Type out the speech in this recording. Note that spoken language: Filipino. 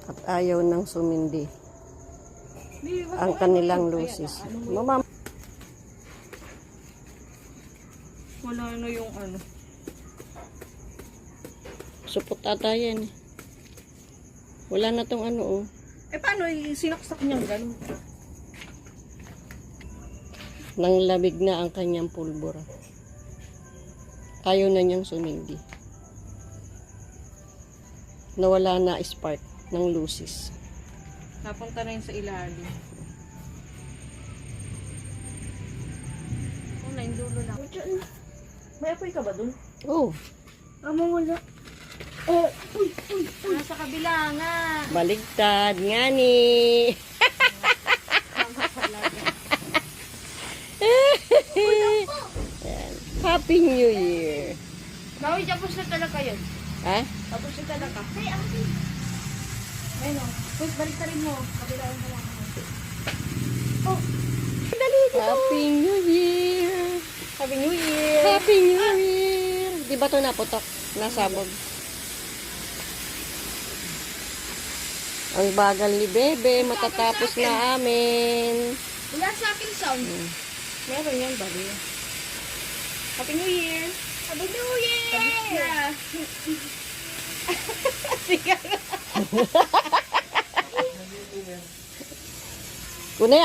At ayaw nang sumindi ang kanilang lusis. Mama, wala na yung ano. supot ata yan. Wala na tong ano, oh. Eh, paano sinaksak niyang gano'n? Nang labig na ang kanyang pulbura. Ayaw na niyang sumindi. Nawala na spark ng lusis. Napunta na yun sa ilalim. Oh, na yung dulo lang. May apoy ka ba dun? Oh, Wala. Nasa kabila nga. baligtad nga ni. Ayan. Happy New Year. Nawi, tapos na talaga yun. Ha? Tapos na talaga. Hey, akin. Ayun o. Wait, balik ka rin mo. Kabila yung lang. Oh. Happy New Year. Happy New Year. Happy New Year. Di ba ito naputok? Nasabog. Ang bagal ni Bebe. Matatapos na amin. Wala sa akin sound. Meron yan, bali. Happy New Year. Happy New Year. Tapos na. Sige. Kunay